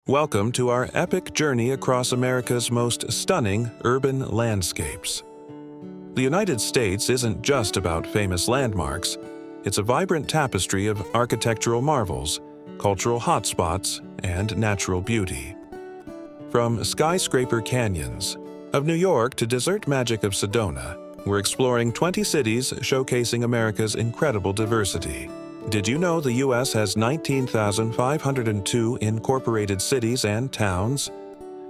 Welcome to our epic journey across America's most stunning urban landscapes. The United States isn't just about famous landmarks. It's a vibrant tapestry of architectural marvels, cultural hotspots, and natural beauty. From skyscraper canyons of New York to desert magic of Sedona, we're exploring 20 cities showcasing America's incredible diversity. Did you know the U.S. has 19,502 incorporated cities and towns?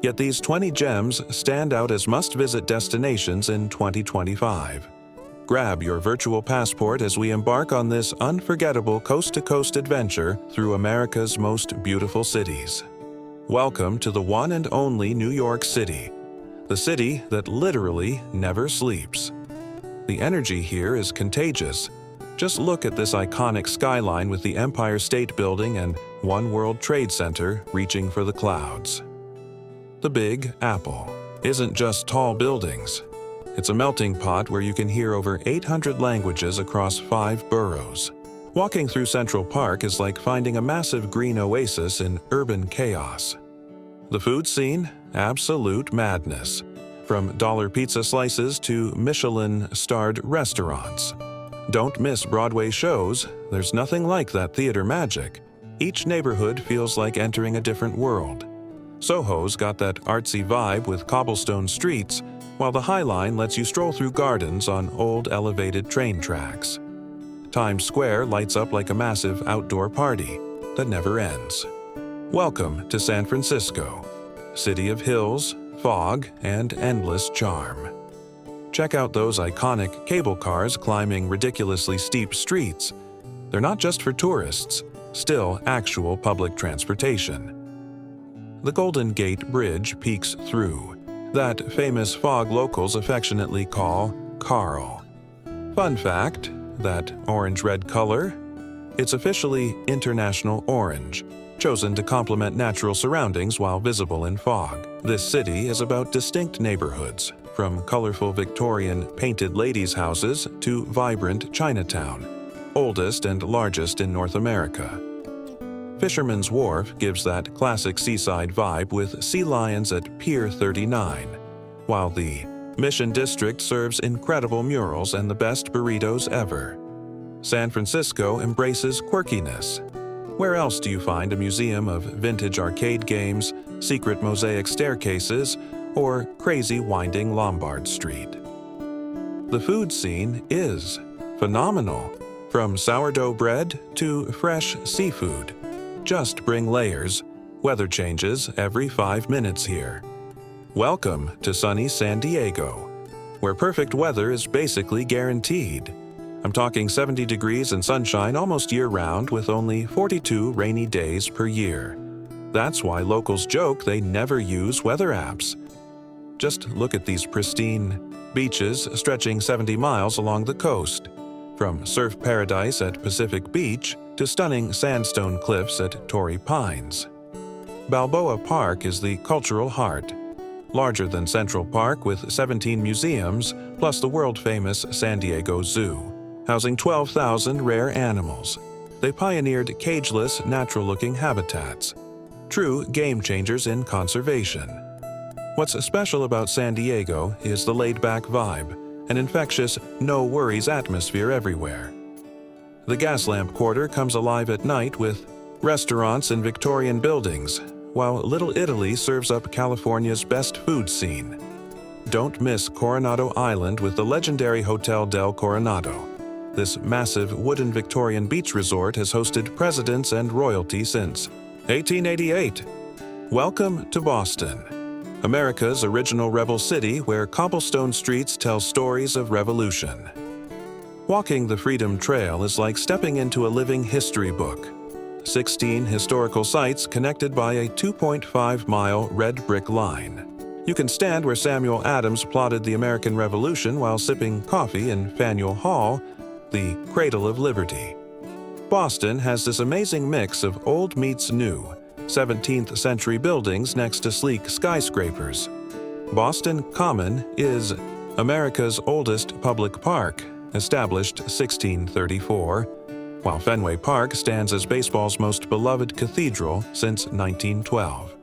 Yet these 20 gems stand out as must-visit destinations in 2025. Grab your virtual passport as we embark on this unforgettable coast-to-coast adventure through America's most beautiful cities. Welcome to the one and only New York City, the city that literally never sleeps. The energy here is contagious. Just look at this iconic skyline with the Empire State Building and One World Trade Center reaching for the clouds. The Big Apple isn't just tall buildings. It's a melting pot where you can hear over 800 languages across 5 boroughs. Walking through Central Park is like finding a massive green oasis in urban chaos. The food scene? Absolute madness. From dollar pizza slices to Michelin-starred restaurants. Don't miss Broadway shows. There's nothing like that theater magic. Each neighborhood feels like entering a different world. Soho's got that artsy vibe with cobblestone streets, while the High Line lets you stroll through gardens on old elevated train tracks. Times Square lights up like a massive outdoor party that never ends. Welcome to San Francisco, city of hills, fog, and endless charm. Check out those iconic cable cars climbing ridiculously steep streets. They're not just for tourists, still actual public transportation. The Golden Gate Bridge peeks through, that famous fog locals affectionately call Carl. Fun fact, that orange-red color? It's officially International Orange, chosen to complement natural surroundings while visible in fog. This city is about distinct neighborhoods, from colorful Victorian painted ladies' houses to vibrant Chinatown, oldest and largest in North America. Fisherman's Wharf gives that classic seaside vibe with sea lions at Pier 39, while the Mission District serves incredible murals and the best burritos ever. San Francisco embraces quirkiness. Where else do you find a museum of vintage arcade games, secret mosaic staircases, or crazy winding Lombard Street? The food scene is phenomenal. From sourdough bread to fresh seafood. Just bring layers. Weather changes every 5 minutes here. Welcome to sunny San Diego, where perfect weather is basically guaranteed. I'm talking 70 degrees and sunshine almost year-round with only 42 rainy days per year. That's why locals joke they never use weather apps. Just look at these pristine beaches stretching 70 miles along the coast, from surf paradise at Pacific Beach to stunning sandstone cliffs at Torrey Pines. Balboa Park is the cultural heart, larger than Central Park with 17 museums plus the world-famous San Diego Zoo, housing 12,000 rare animals. They pioneered cageless, natural-looking habitats, true game-changers in conservation. What's special about San Diego is the laid-back vibe, an infectious, no-worries atmosphere everywhere. The Gaslamp Quarter comes alive at night with restaurants and Victorian buildings, while Little Italy serves up California's best food scene. Don't miss Coronado Island with the legendary Hotel del Coronado. This massive wooden Victorian beach resort has hosted presidents and royalty since 1888. Welcome to Boston, America's original rebel city where cobblestone streets tell stories of revolution. Walking the Freedom Trail is like stepping into a living history book. 16 historical sites connected by a 2.5-mile red brick line. You can stand where Samuel Adams plotted the American Revolution while sipping coffee in Faneuil Hall, the cradle of liberty. Boston has this amazing mix of old meets new, 17th century buildings next to sleek skyscrapers. Boston Common is America's oldest public park, established 1634, while Fenway Park stands as baseball's most beloved cathedral since 1912.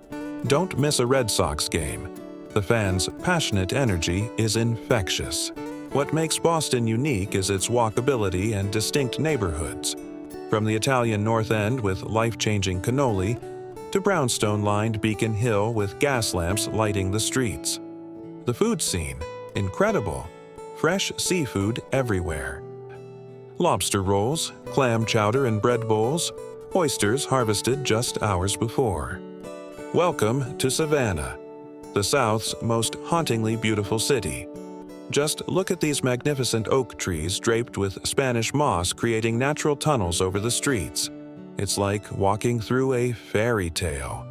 Don't miss a Red Sox game. The fans' passionate energy is infectious. What makes Boston unique is its walkability and distinct neighborhoods. From the Italian North End with life-changing cannoli, to brownstone-lined Beacon Hill with gas lamps lighting the streets. The food scene, incredible. Fresh seafood everywhere. Lobster rolls, clam chowder and bread bowls, oysters harvested just hours before. Welcome to Savannah, the South's most hauntingly beautiful city. Just look at these magnificent oak trees draped with Spanish moss creating natural tunnels over the streets. It's like walking through a fairy tale.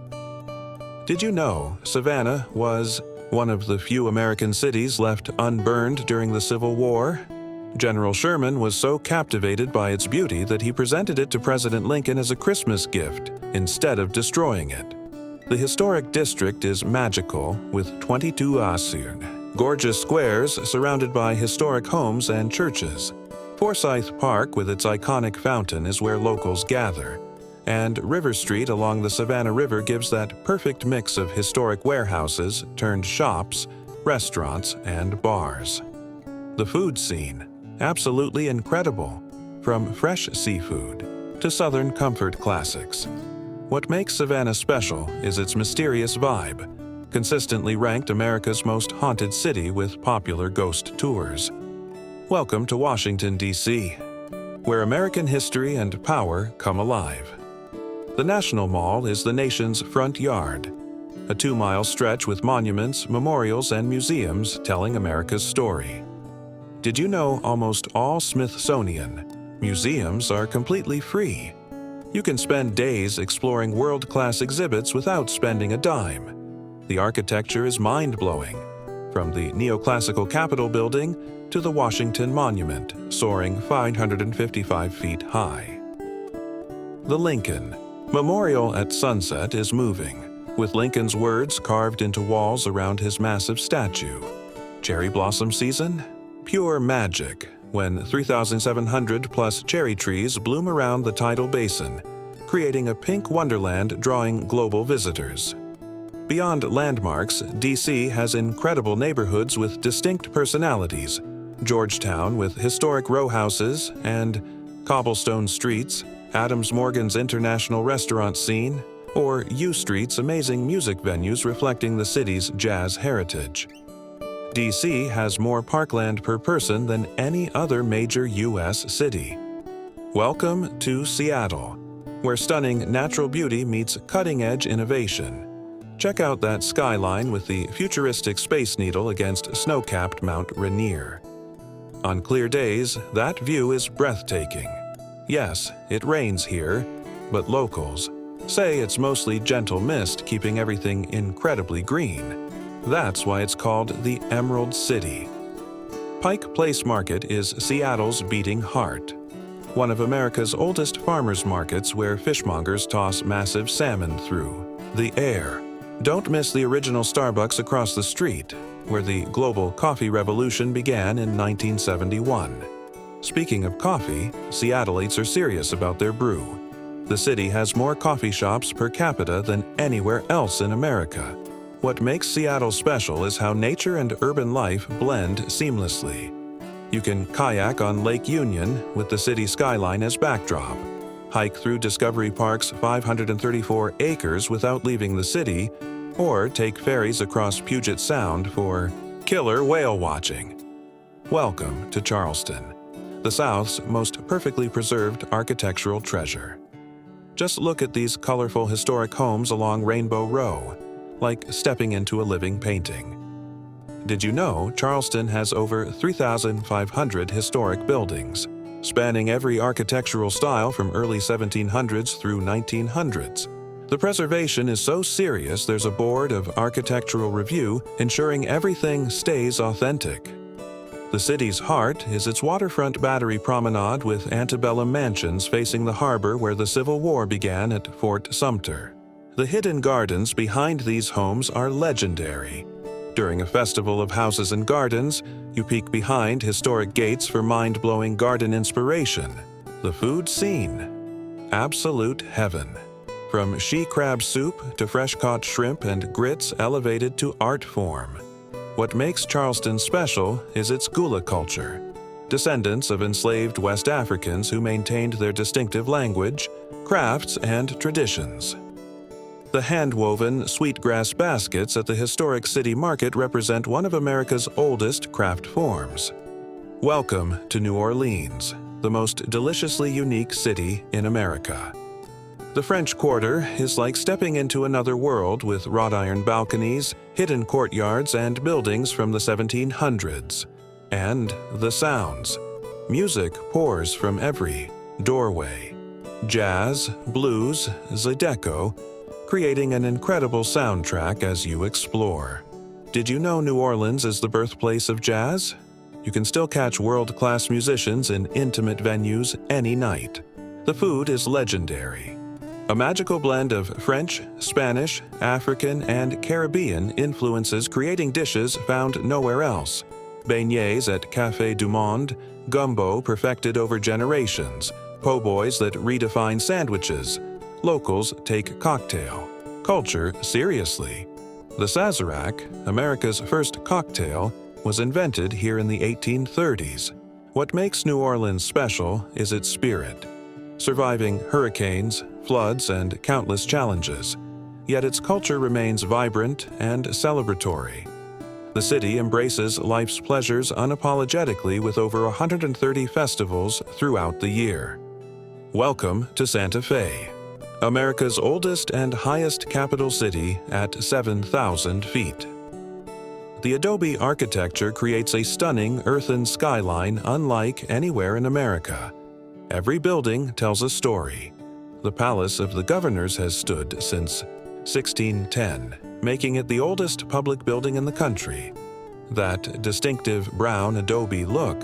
Did you know Savannah was one of the few American cities left unburned during the Civil War? General Sherman was so captivated by its beauty that he presented it to President Lincoln as a Christmas gift instead of destroying it. The historic district is magical with 22 gorgeous squares surrounded by historic homes and churches. Forsyth Park with its iconic fountain is where locals gather, and River Street along the Savannah River gives that perfect mix of historic warehouses turned shops, restaurants, and bars. The food scene, absolutely incredible, from fresh seafood to Southern comfort classics. What makes Savannah special is its mysterious vibe, consistently ranked America's most haunted city with popular ghost tours. Welcome to Washington, D.C., where American history and power come alive. The National Mall is the nation's front yard, a 2-mile stretch with monuments, memorials, and museums telling America's story. Did you know almost all Smithsonian museums are completely free? You can spend days exploring world-class exhibits without spending a dime. The architecture is mind-blowing, from the neoclassical Capitol building to the Washington Monument, soaring 555 feet high. The Lincoln Memorial at sunset is moving, with Lincoln's words carved into walls around his massive statue. Cherry blossom season? Pure magic, when 3,700-plus cherry trees bloom around the tidal basin, creating a pink wonderland drawing global visitors. Beyond landmarks, D.C. has incredible neighborhoods with distinct personalities. Georgetown with historic row houses and cobblestone streets, Adams Morgan's international restaurant scene, or U Street's amazing music venues reflecting the city's jazz heritage. D.C. has more parkland per person than any other major U.S. city. Welcome to Seattle, where stunning natural beauty meets cutting-edge innovation. Check out that skyline with the futuristic Space Needle against snow-capped Mount Rainier. On clear days, that view is breathtaking. Yes, it rains here, but locals say it's mostly gentle mist keeping everything incredibly green. That's why it's called the Emerald City. Pike Place Market is Seattle's beating heart, one of America's oldest farmers markets where fishmongers toss massive salmon through the air. Don't miss the original Starbucks across the street, where the global coffee revolution began in 1971. Speaking of coffee, Seattleites are serious about their brew. The city has more coffee shops per capita than anywhere else in America. What makes Seattle special is how nature and urban life blend seamlessly. You can kayak on Lake Union with the city skyline as backdrop, hike through Discovery Park's 534 acres without leaving the city, or take ferries across Puget Sound for killer whale watching. Welcome to Charleston, the South's most perfectly preserved architectural treasure. Just look at these colorful historic homes along Rainbow Row, like stepping into a living painting. Did you know Charleston has over 3,500 historic buildings, spanning every architectural style from early 1700s through 1900s? The preservation is so serious there's a board of architectural review ensuring everything stays authentic. The city's heart is its waterfront Battery Promenade with antebellum mansions facing the harbor where the Civil War began at Fort Sumter. The hidden gardens behind these homes are legendary. During a festival of houses and gardens, you peek behind historic gates for mind-blowing garden inspiration. The food scene, absolute heaven. from she crab soup to fresh-caught shrimp and grits elevated to art form. What makes Charleston special is its gula culture, descendants of enslaved West Africans who maintained their distinctive language, crafts, and traditions. The hand-woven sweetgrass baskets at the historic city market represent one of America's oldest craft forms. Welcome to New Orleans, the most deliciously unique city in America. The French Quarter is like stepping into another world with wrought iron balconies, hidden courtyards, and buildings from the 1700s. And the sounds. Music pours from every doorway. Jazz, blues, zydeco, creating an incredible soundtrack as you explore. Did you know New Orleans is the birthplace of jazz? You can still catch world-class musicians in intimate venues any night. The food is legendary. A magical blend of French, Spanish, African, and Caribbean influences creating dishes found nowhere else. Beignets at Café du Monde, gumbo perfected over generations, po' boys that redefine sandwiches. Locals take cocktail culture seriously. The Sazerac, America's first cocktail, was invented here in the 1830s. What makes New Orleans special is its spirit, surviving hurricanes, floods, and countless challenges. Yet its culture remains vibrant and celebratory. The city embraces life's pleasures unapologetically with over 130 festivals throughout the year. Welcome to Santa Fe, America's oldest and highest capital city at 7,000 feet. The adobe architecture creates a stunning earthen skyline unlike anywhere in America. Every building tells a story. The Palace of the Governors has stood since 1610, making it the oldest public building in the country. That distinctive brown adobe look,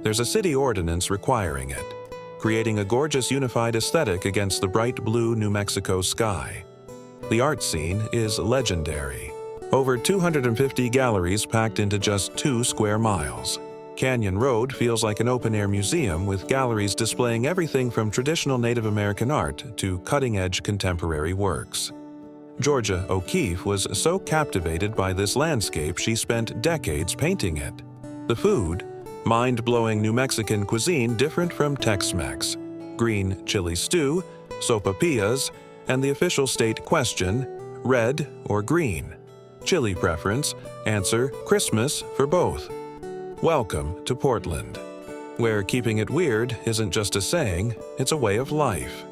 there's a city ordinance requiring it, creating a gorgeous unified aesthetic against the bright blue New Mexico sky. The art scene is legendary. Over 250 galleries packed into just 2 square miles. Canyon Road feels like an open-air museum with galleries displaying everything from traditional Native American art to cutting-edge contemporary works. Georgia O'Keeffe was so captivated by this landscape she spent decades painting it. The food, mind-blowing New Mexican cuisine different from Tex-Mex, green chili stew, sopapillas, and the official state question, red or green. Chili preference, answer Christmas for both. Welcome to Portland, where keeping it weird isn't just a saying, it's a way of life.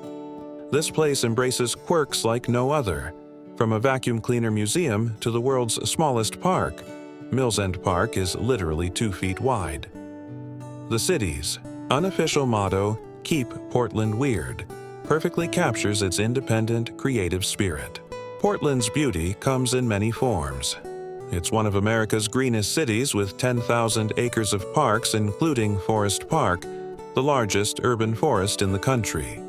This place embraces quirks like no other, from a vacuum cleaner museum to the world's smallest park. Mills End Park is literally 2 feet wide. The city's unofficial motto, "Keep Portland Weird," perfectly captures its independent, creative spirit. Portland's beauty comes in many forms. It's one of America's greenest cities with 10,000 acres of parks, including Forest Park, the largest urban forest in the country.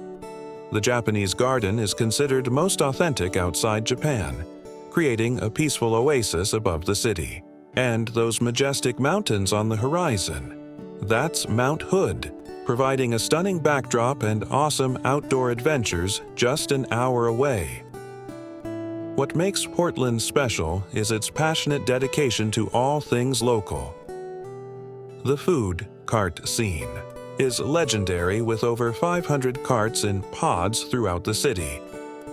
The Japanese garden is considered most authentic outside Japan, creating a peaceful oasis above the city. And those majestic mountains on the horizon. That's Mount Hood, providing a stunning backdrop and awesome outdoor adventures just an hour away. What makes Portland special is its passionate dedication to all things local. The food cart scene is legendary with over 500 carts in pods throughout the city,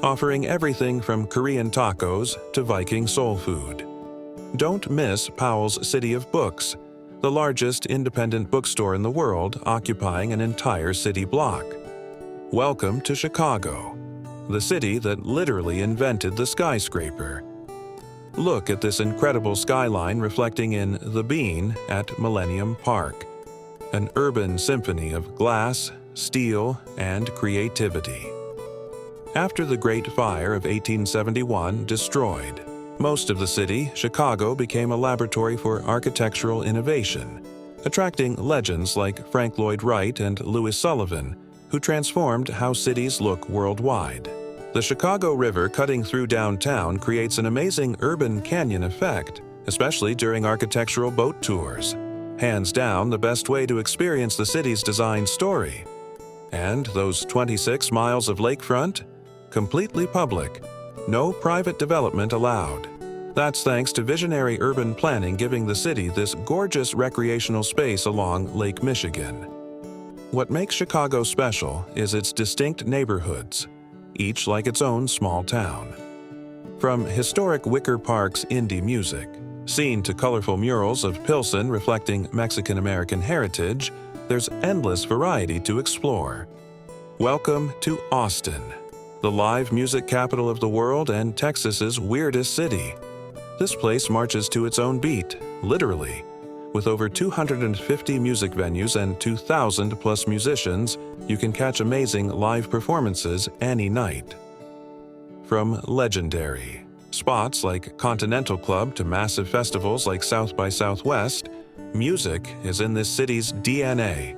offering everything from Korean tacos to Viking soul food. Don't miss Powell's City of Books, the largest independent bookstore in the world, occupying an entire city block. Welcome to Chicago, the city that literally invented the skyscraper. Look at this incredible skyline reflecting in The Bean at Millennium Park, an urban symphony of glass, steel, and creativity. After the Great Fire of 1871 destroyed most of the city, Chicago became a laboratory for architectural innovation, attracting legends like Frank Lloyd Wright and Louis Sullivan, who transformed how cities look worldwide. The Chicago River cutting through downtown creates an amazing urban canyon effect, especially during architectural boat tours. Hands down, the best way to experience the city's design story. And those 26 miles of lakefront? completely public, no private development allowed. That's thanks to visionary urban planning giving the city this gorgeous recreational space along Lake Michigan. What makes Chicago special is its distinct neighborhoods, each like its own small town. From historic Wicker Park's indie music, scene to colorful murals of Pilsen reflecting Mexican-American heritage, there's endless variety to explore. Welcome to Austin, the live music capital of the world and Texas's weirdest city. This place marches to its own beat, literally. With over 250 music venues and 2,000+ musicians, you can catch amazing live performances any night. From legendary spots like Continental Club to massive festivals like South by Southwest, music is in this city's DNA.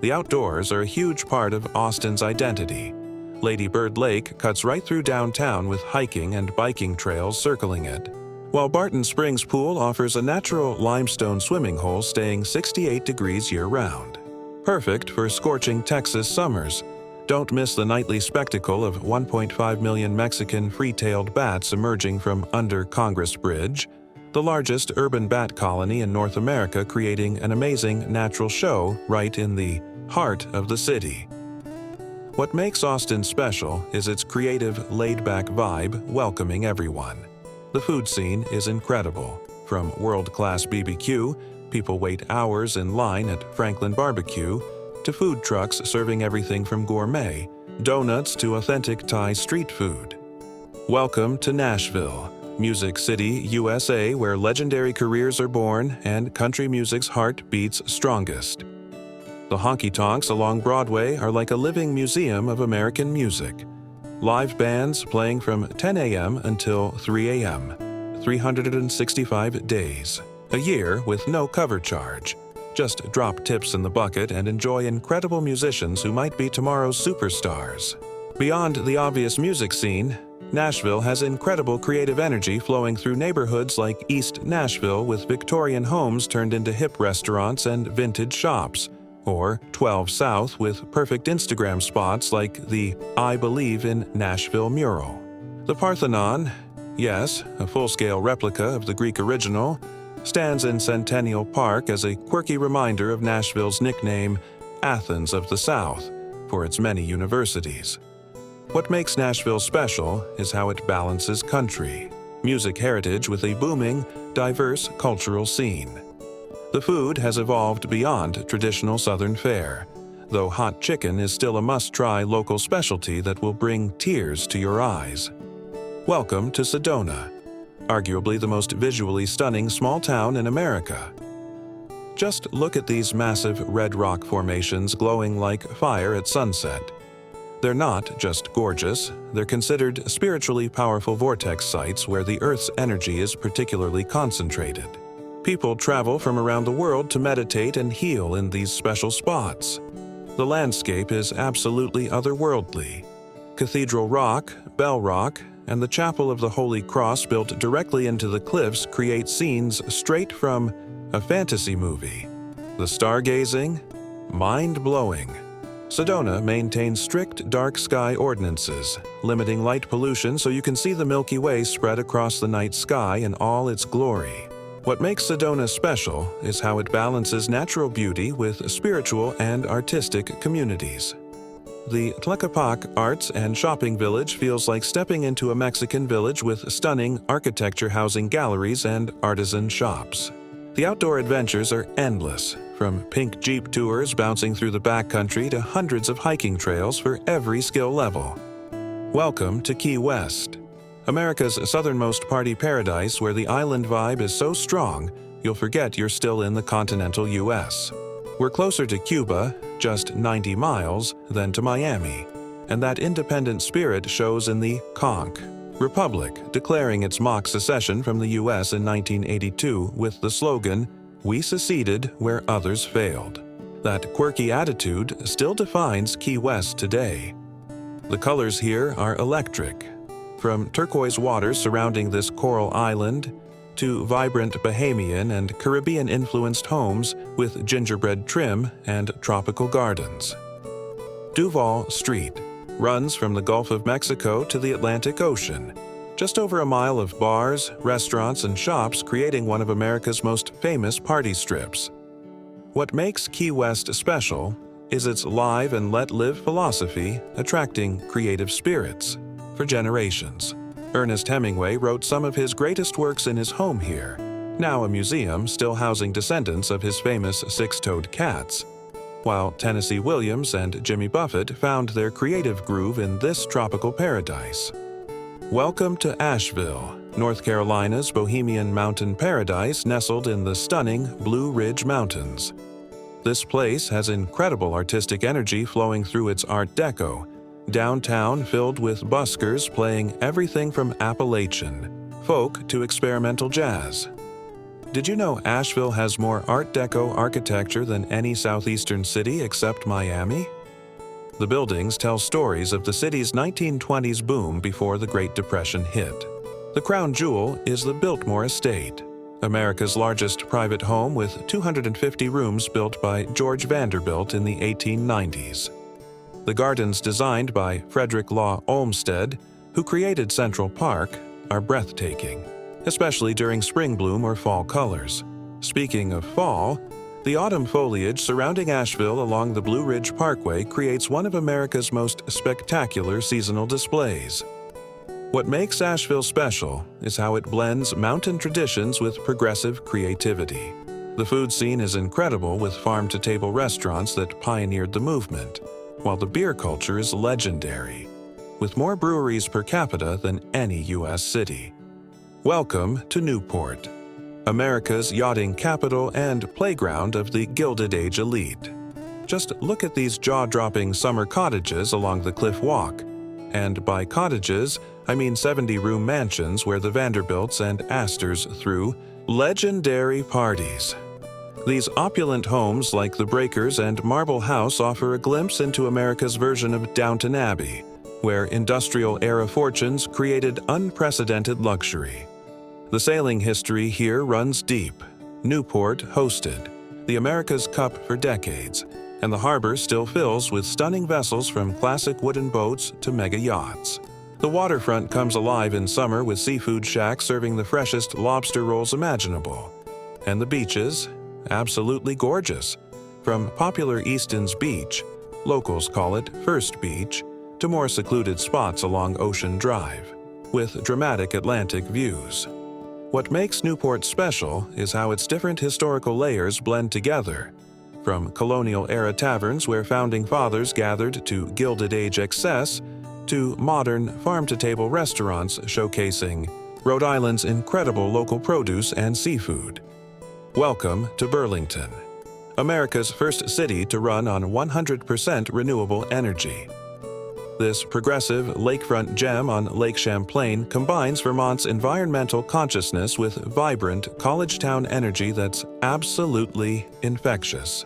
The outdoors are a huge part of Austin's identity. Lady Bird Lake cuts right through downtown with hiking and biking trails circling it, while Barton Springs Pool offers a natural limestone swimming hole staying 68 degrees year-round. Perfect for scorching Texas summers. Don't miss the nightly spectacle of 1.5 million Mexican free-tailed bats emerging from under Congress Bridge, the largest urban bat colony in North America, creating an amazing natural show right in the heart of the city. What makes Austin special is its creative, laid-back vibe welcoming everyone. The food scene is incredible. From world-class BBQ, people wait hours in line at Franklin Barbecue, to food trucks serving everything from gourmet donuts to authentic Thai street food. Welcome to Nashville, Music City, USA, where legendary careers are born and country music's heart beats strongest. The honky-tonks along Broadway are like a living museum of American music. Live bands playing from 10 a.m. until 3 a.m., 365 days, a year with no cover charge. Just drop tips in the bucket and enjoy incredible musicians who might be tomorrow's superstars. Beyond the obvious music scene, Nashville has incredible creative energy flowing through neighborhoods like East Nashville with Victorian homes turned into hip restaurants and vintage shops, or 12 South with perfect Instagram spots like the I Believe in Nashville mural. The Parthenon, yes, a full-scale replica of the Greek original, stands in Centennial Park as a quirky reminder of Nashville's nickname, Athens of the South, for its many universities. What makes Nashville special is how it balances country, music heritage with a booming, diverse cultural scene. The food has evolved beyond traditional Southern fare, though hot chicken is still a must-try local specialty that will bring tears to your eyes. Welcome to Sedona, arguably the most visually stunning small town in America. Just look at these massive red rock formations glowing like fire at sunset. They're not just gorgeous, they're considered spiritually powerful vortex sites where the Earth's energy is particularly concentrated. People travel from around the world to meditate and heal in these special spots. The landscape is absolutely otherworldly. Cathedral Rock, Bell Rock, and the Chapel of the Holy Cross built directly into the cliffs create scenes straight from a fantasy movie. The stargazing? Mind-blowing. Sedona maintains strict dark sky ordinances, limiting light pollution so you can see the Milky Way spread across the night sky in all its glory. What makes Sedona special is how it balances natural beauty with spiritual and artistic communities. The Tlaquepaque Arts and Shopping Village feels like stepping into a Mexican village with stunning architecture housing galleries and artisan shops. The outdoor adventures are endless, from pink Jeep tours bouncing through the backcountry to hundreds of hiking trails for every skill level. Welcome to Key West, America's southernmost party paradise where the island vibe is so strong you'll forget you're still in the continental U.S. We're closer to Cuba, just 90 miles, than to Miami, and that independent spirit shows in the Conch Republic, declaring its mock secession from the U.S. in 1982 with the slogan, "We seceded where others failed." That quirky attitude still defines Key West today. The colors here are electric. From turquoise waters surrounding this coral island to vibrant Bahamian and Caribbean-influenced homes with gingerbread trim and tropical gardens. Duval Street, runs from the Gulf of Mexico to the Atlantic Ocean. Just over a mile of bars, restaurants, and shops creating one of America's most famous party strips. What makes Key West special is its live and let live philosophy, attracting creative spirits for generations. Ernest Hemingway wrote some of his greatest works in his home here, now a museum still housing descendants of his famous six-toed cats, while Tennessee Williams and Jimmy Buffett found their creative groove in this tropical paradise. Welcome to Asheville, North Carolina's bohemian mountain paradise nestled in the stunning Blue Ridge Mountains. This place has incredible artistic energy flowing through its Art Deco, downtown filled with buskers playing everything from Appalachian folk to experimental jazz. Did you know Asheville has more Art Deco architecture than any southeastern city except Miami? The buildings tell stories of the city's 1920s boom before the Great Depression hit. The crown jewel is the Biltmore Estate, America's largest private home with 250 rooms built by George Vanderbilt in the 1890s. The gardens designed by Frederick Law Olmsted, who created Central Park, are breathtaking, especially during spring bloom or fall colors. Speaking of fall, the autumn foliage surrounding Asheville along the Blue Ridge Parkway creates one of America's most spectacular seasonal displays. What makes Asheville special is how it blends mountain traditions with progressive creativity. The food scene is incredible with farm-to-table restaurants that pioneered the movement, while the beer culture is legendary, with more breweries per capita than any U.S. city. Welcome to Newport, America's yachting capital and playground of the Gilded Age elite. Just look at these jaw-dropping summer cottages along the Cliff Walk. And by cottages, I mean 70-room mansions where the Vanderbilts and Astors threw legendary parties. These opulent homes like the Breakers and Marble House offer a glimpse into America's version of Downton Abbey, where industrial-era fortunes created unprecedented luxury. The sailing history here runs deep. Newport hosted the America's Cup for decades, and the harbor still fills with stunning vessels from classic wooden boats to mega yachts. The waterfront comes alive in summer with seafood shacks serving the freshest lobster rolls imaginable. And the beaches, absolutely gorgeous. From popular Easton's Beach, locals call it First Beach, to more secluded spots along Ocean Drive, with dramatic Atlantic views. What makes Newport special is how its different historical layers blend together, from colonial-era taverns where founding fathers gathered to Gilded Age excess, to modern farm-to-table restaurants showcasing Rhode Island's incredible local produce and seafood. Welcome to Burlington, America's first city to run on 100% renewable energy. This progressive lakefront gem on Lake Champlain combines Vermont's environmental consciousness with vibrant college town energy that's absolutely infectious.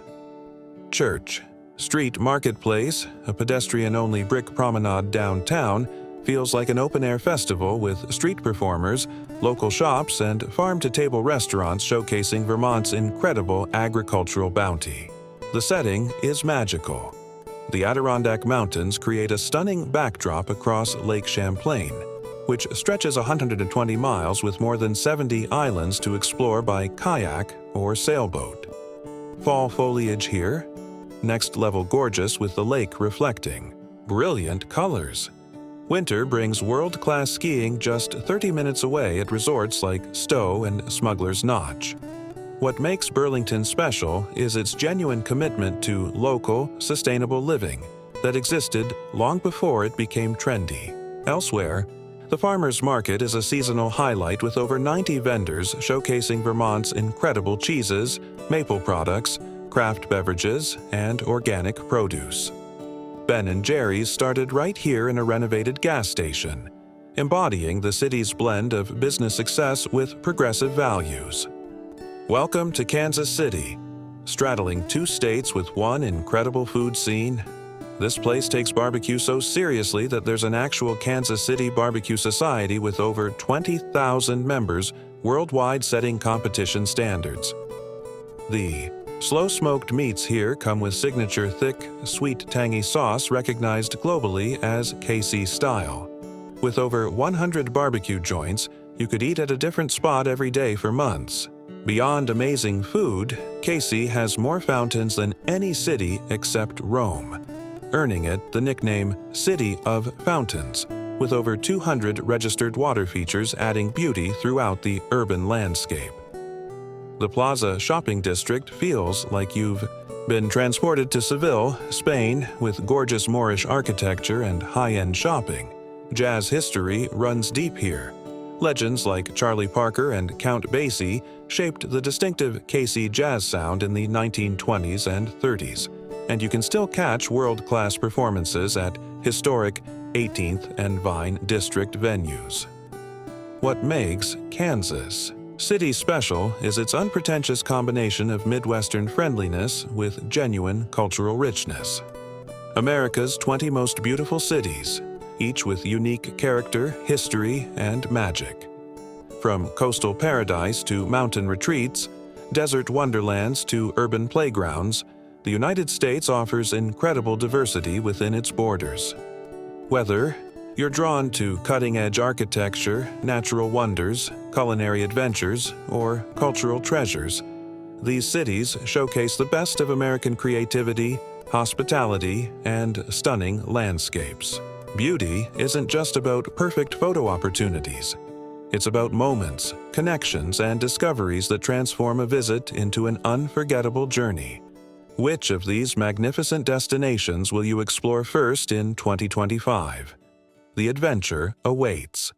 Church, street marketplace, a pedestrian-only brick promenade downtown, feels like an open-air festival with street performers, local shops, and farm-to-table restaurants showcasing Vermont's incredible agricultural bounty. The setting is magical. The Adirondack Mountains create a stunning backdrop across Lake Champlain, which stretches 120 miles with more than 70 islands to explore by kayak or sailboat. Fall foliage here, next level gorgeous with the lake reflecting brilliant colors. Winter brings world-class skiing just 30 minutes away at resorts like Stowe and Smuggler's Notch. What makes Burlington special is its genuine commitment to local, sustainable living that existed long before it became trendy. Elsewhere, the Farmers Market is a seasonal highlight with over 90 vendors showcasing Vermont's incredible cheeses, maple products, craft beverages, and organic produce. Ben & Jerry's started right here in a renovated gas station, embodying the city's blend of business success with progressive values. Welcome to Kansas City, straddling two states with one incredible food scene. This place takes barbecue so seriously that there's an actual Kansas City Barbecue Society with over 20,000 members worldwide setting competition standards. The Slow-smoked meats here come with signature thick, sweet, tangy sauce recognized globally as KC style. With over 100 barbecue joints, you could eat at a different spot every day for months. Beyond amazing food, KC has more fountains than any city except Rome, earning it the nickname City of Fountains, with over 200 registered water features adding beauty throughout the urban landscape. The Plaza shopping district feels like you've been transported to Seville, Spain, with gorgeous Moorish architecture and high-end shopping. Jazz history runs deep here. Legends like Charlie Parker and Count Basie shaped the distinctive KC jazz sound in the 1920s and 30s, and you can still catch world-class performances at historic 18th and Vine District venues. What makes Kansas City special is its unpretentious combination of Midwestern friendliness with genuine cultural richness. America's 20 most beautiful cities, each with unique character, history, and magic. From coastal paradise to mountain retreats, desert wonderlands to urban playgrounds, the United States offers incredible diversity within its borders. Whether you're drawn to cutting-edge architecture, natural wonders, culinary adventures, or cultural treasures, these cities showcase the best of American creativity, hospitality, and stunning landscapes. Beauty isn't just about perfect photo opportunities. It's about moments, connections, and discoveries that transform a visit into an unforgettable journey. Which of these magnificent destinations will you explore first in 2025? The adventure awaits.